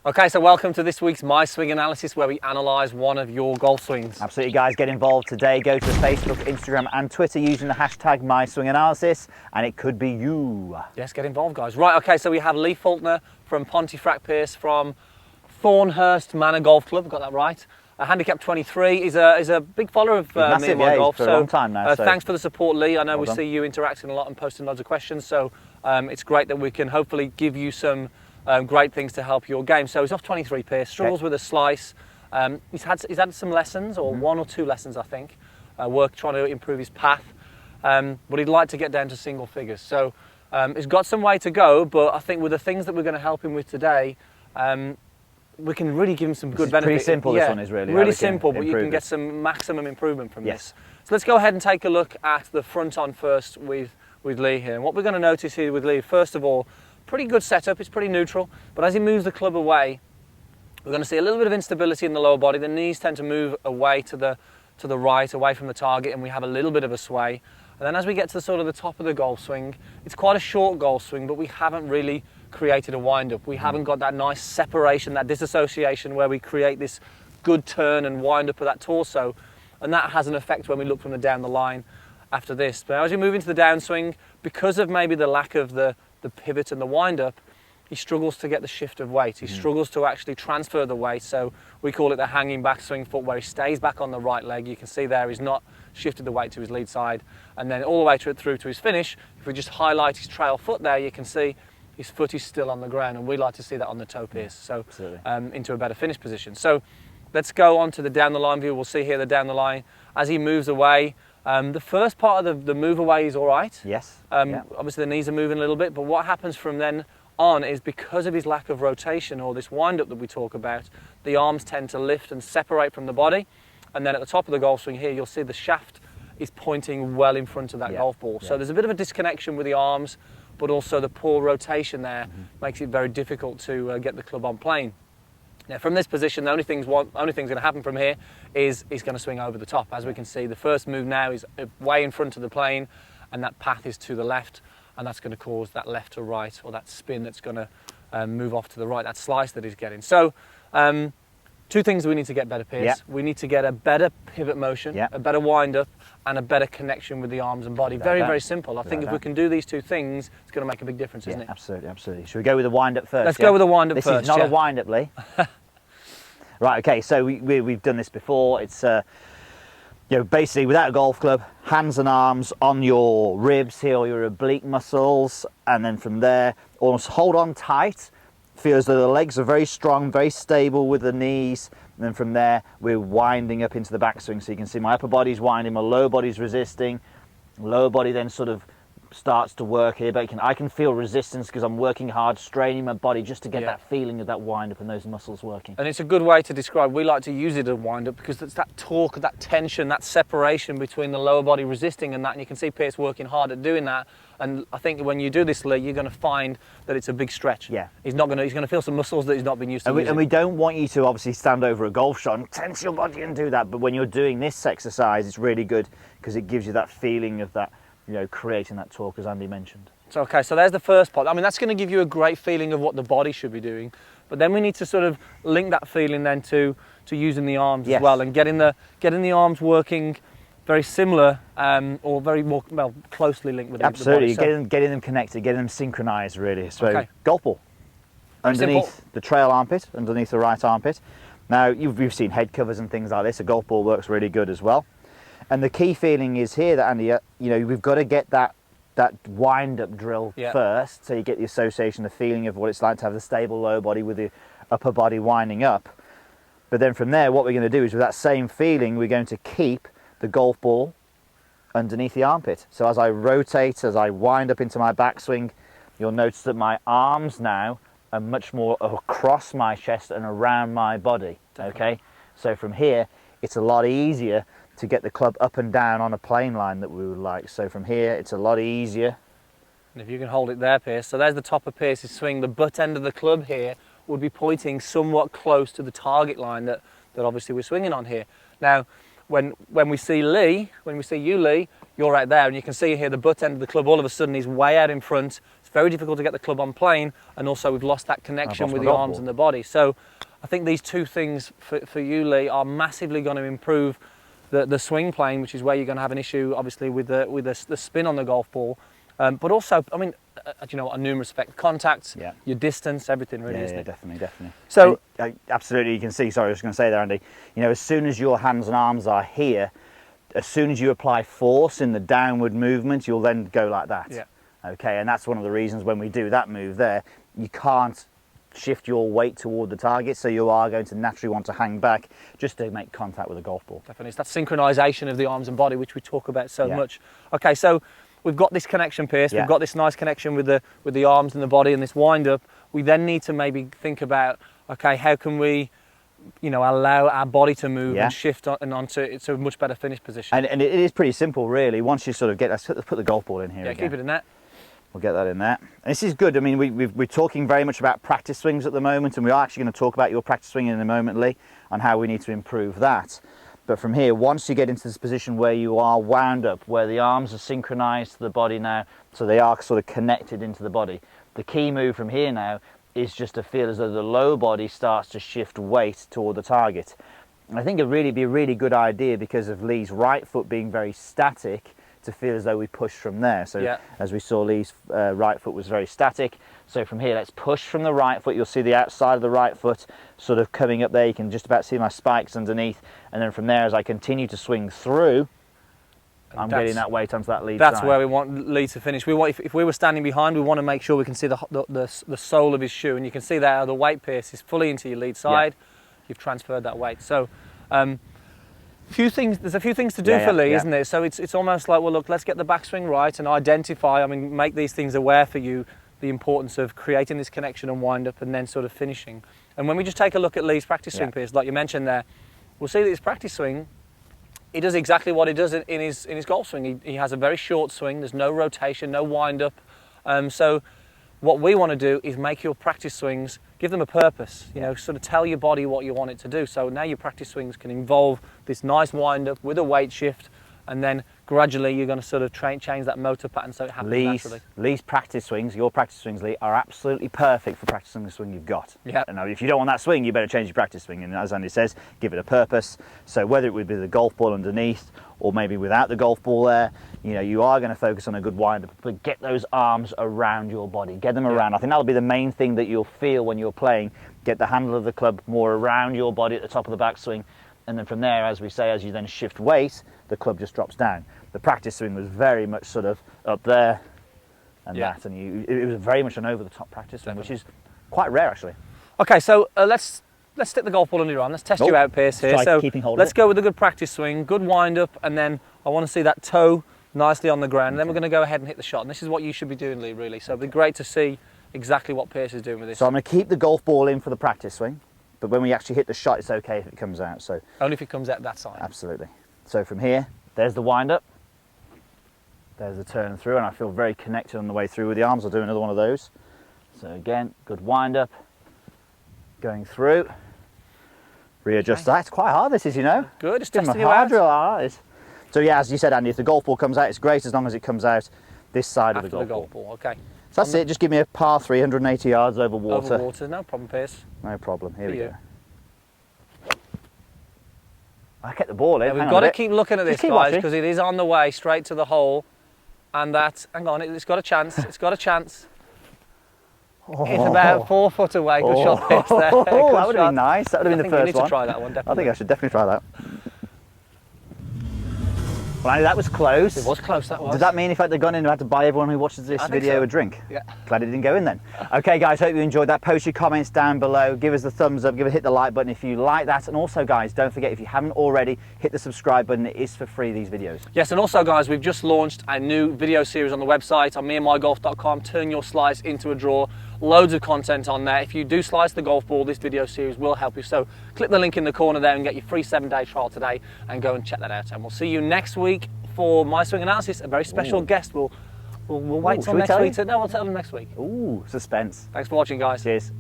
Okay, so welcome to this week's My Swing Analysis, where we analyse one of your golf swings. Absolutely, guys, get involved today. Go to Facebook, Instagram and Twitter using the hashtag MySwingAnalysis, and it could be you. Yes, get involved, guys. Right, okay, so we have Lee Faulkner from Pontefract Pierce from Thornhurst Manor Golf Club, got that right. Handicap 23. He's a big follower of me and my golf. For a long time now. So thanks for the support, Lee. I know we see you interacting a lot and posting loads of questions, so it's great that we can hopefully give you some great things to help your game. So he's off 23 Pierce, struggles with a slice. He's had some lessons, or one or two lessons, I think, trying to improve his path, but he'd like to get down to single figures. So he's got some way to go, but I think with the things that we're going to help him with today, we can really give him some good benefit. Pretty simple, this one is really. Really simple, but you can get some maximum improvement from this. So let's go ahead and take a look at the front on first with Lee here. And what we're going to notice here with Lee, first of all, pretty good setup, it's pretty neutral, but as he moves the club away, we're going to see a little bit of instability in the lower body. The knees tend to move away to the right, away from the target, and we have a little bit of a sway. And then as we get to sort of the top of the golf swing, it's quite a short golf swing, but we haven't really created a wind-up. We haven't got that nice separation, that disassociation where we create this good turn and wind-up of that torso, and that has an effect when we look from down the line after this. But as we move into the downswing, because of maybe the lack of the pivot and the wind-up, he struggles to get the shift of weight. He struggles to actually transfer the weight, so we call it the hanging backswing foot, where he stays back on the right leg. You can see there he's not shifted the weight to his lead side, and then all the way through to his finish. If we just highlight his trail foot there, you can see his foot is still on the ground, and we like to see that on the toe pierce, so into a better finish position. So let's go on to the down the line view. We'll see here the down the line as he moves away. The first part of the move away is all right. Yes. Obviously the knees are moving a little bit, but what happens from then on is, because of his lack of rotation or this wind-up that we talk about, the arms tend to lift and separate from the body, and then at the top of the golf swing here, you'll see the shaft is pointing well in front of that golf ball. So there's a bit of a disconnection with the arms, but also the poor rotation there makes it very difficult to get the club on plane. Now from this position, the only thing's going to happen from here is he's going to swing over the top. As we can see, the first move now is way in front of the plane, and that path is to the left, and that's going to cause that left to right, or that spin that's going to move off to the right, that slice that he's getting. So two things we need to get better, Pierce. We need to get a better pivot motion, a better wind-up, and a better connection with the arms and body. Very, very simple. I think if we can do these two things, it's going to make a big difference, isn't it? Absolutely, absolutely. Should we go with the wind-up first? Let's go with the wind-up this first. This is not a wind-up, Lee. Right, okay, so we've done this before. It's basically without a golf club, hands and arms on your ribs here, or your oblique muscles, and then from there, almost hold on tight. Feel as though the legs are very strong, very stable with the knees, and then from there we're winding up into the backswing. So you can see my upper body's winding, my lower body's resisting. Lower body then sort of starts to work here, but I can feel resistance because I'm working hard, straining my body just to get that feeling of that wind up and those muscles working. And it's a good way to describe, we like to use it as a wind up, because it's that torque, that tension, that separation between the lower body resisting and that, and you can see Pierce working hard at doing that. And I think when you do this, Lee, you're going to find that it's a big stretch. He's going to feel some muscles that he's not been used to using. And we don't want you to obviously stand over a golf shot and tense your body and do that, but when you're doing this exercise, it's really good because it gives you that feeling of that, creating that torque, as Andy mentioned. So, okay, so there's the first part. I mean, that's going to give you a great feeling of what the body should be doing, but then we need to sort of link that feeling then to using the arms as well, and getting the arms working very similar, or very more closely linked with the body. Absolutely, getting them connected, getting them synchronized, really. So golf ball underneath the trail armpit, underneath the right armpit. Now we've seen head covers and things like this. A golf ball works really good as well. And the key feeling is here that, Andy, we've got to get that wind-up drill first, so you get the association, the feeling of what it's like to have the stable lower body with the upper body winding up. But then from there, what we're going to do is, with that same feeling, we're going to keep the golf ball underneath the armpit. So as I rotate, as I wind up into my backswing, you'll notice that my arms now are much more across my chest and around my body. Okay, so from here, it's a lot easier to get the club up and down on a plane line that we would like. So from here, it's a lot easier. And if you can hold it there, Pierce. So there's the top of Pierce's swing. The butt end of the club here would be pointing somewhat close to the target line that obviously we're swinging on here. Now, when we see you, Lee, you're right there, and you can see here the butt end of the club all of a sudden is way out in front. It's very difficult to get the club on plane, and also we've lost that connection with the arms and the body. So I think these two things for you, Lee, are massively going to improve the swing plane, which is where you're going to have an issue, obviously, with the spin on the golf ball. But also, I mean, you know, a numerous effect, contacts, your distance, everything really, isn't it? Definitely. So, absolutely, you can see, sorry, I was going to say there, Andy, you know, as soon as your hands and arms are here, as soon as you apply force in the downward movement, you'll then go like that. Yeah. Okay, and that's one of the reasons when we do that move there, you can't shift your weight toward the target, so you are going to naturally want to hang back just to make contact with the golf ball. Definitely, it's that synchronization of the arms and body, which we talk about so much. Okay, so we've got this connection, Pierce. We've got this nice connection with the arms and the body and this wind up. We then need to maybe think about, okay, how can we, you know, allow our body to move and shift onto it's a much better finish position. And it is pretty simple, really. Once you sort of get, let's put the golf ball in here. Yeah, again. keep it in that. We'll get that in there. And this is good. I mean, we're talking very much about practice swings at the moment, and we are actually going to talk about your practice swing in a moment, Lee, and how we need to improve that. But from here, once you get into this position where you are wound up, where the arms are synchronized to the body now, so they are sort of connected into the body, the key move from here now is just to feel as though the low body starts to shift weight toward the target. And I think it'd really be a really good idea, because of Lee's right foot being very static, to feel as though we push from there. So as we saw, Lee's right foot was very static. So from here, let's push from the right foot. You'll see the outside of the right foot sort of coming up there. You can just about see my spikes underneath. And then from there, as I continue to swing through, I'm getting that weight onto that lead side. That's where we want Lee to finish. We want, if we were standing behind, we want to make sure we can see the sole of his shoe. And you can see there the weight, Pierce, is fully into your lead side. You've transferred that weight. So there's a few things to do for Lee, isn't there? So it's almost like, well, look, let's get the backswing right and identify, I mean, make these things aware for you, the importance of creating this connection and wind up and then sort of finishing. And when we just take a look at Lee's practice swing, Pierce, like you mentioned there, we'll see that his practice swing, he does exactly what he does in his golf swing. He has a very short swing, there's no rotation, no wind up. So what we want to do is make your practice swings, give them a purpose, you know, sort of tell your body what you want it to do. So now your practice swings can involve this nice wind up with a weight shift, and then gradually you're going to sort of change that motor pattern so it happens naturally. Lee's practice swings, your practice swings, Lee, are absolutely perfect for practicing the swing you've got. Yeah. And now if you don't want that swing, you better change your practice swing. And as Andy says, give it a purpose. So whether it would be the golf ball underneath or maybe without the golf ball there, you know, you are going to focus on a good wind up, but get those arms around your body, get them around. I think that'll be the main thing that you'll feel when you're playing. Get the handle of the club more around your body at the top of the backswing. And then from there, as we say, as you then shift weight, the club just drops down. The practice swing was very much sort of up there and that, and it was very much an over-the-top practice swing, which is quite rare actually. Okay, so let's stick the golf ball under your arm. Let's test you out, Pierce, here. So let's go with a good practice swing, good wind up, and then I want to see that toe nicely on the ground. And then we're going to go ahead and hit the shot. And this is what you should be doing, Lee, really. So it'd be great to see exactly what Pierce is doing with this. So I'm going to keep the golf ball in for the practice swing, but when we actually hit the shot, it's okay if it comes out. So only if it comes out that side. Absolutely. So from here, there's the wind up, there's the turn through, and I feel very connected on the way through with the arms. I'll do another one of those. So again, good wind up, going through, readjust that. It's quite hard, this is, you know. Good, it's Give testing them you a hard out. drill. So yeah, as you said, Andy, if the golf ball comes out, it's great as long as it comes out this side of the golf ball. Okay. So that's it. Just give me a par 3, 180 yards over water. Over water, no problem, Pierce. No problem. Here we go. I kept the ball in. We've got to keep looking at this, guys, because it is on the way straight to the hole. And that, hang on, it's got a chance. It's got a chance. It's about 4 foot away. Good shot, Pierce, there. That would have been nice. That would have been the first one. You need to try that one, definitely. I think I should definitely try that. Well, Andy, that was close. It was close, that was. Does that mean if I'd gone in, I had to buy everyone who watches this video a drink? Yeah. Glad it didn't go in then. Okay, guys, hope you enjoyed that. Post your comments down below. Give us the thumbs up. Hit the like button if you like that. And also, guys, don't forget, if you haven't already, hit the subscribe button. It is for free, these videos. Yes, and also, guys, we've just launched a new video series on the website, on meandmygolf.com. Turn your slice into a draw. Loads of content on there. If you do slice the golf ball, this video series will help you. So click the link in the corner there and get your free 7-day trial today and go and check that out. And we'll see you next week for My Swing Analysis. A very special guest. We'll wait till next week. No, we'll tell them next week. Ooh, suspense. Thanks for watching, guys. Cheers.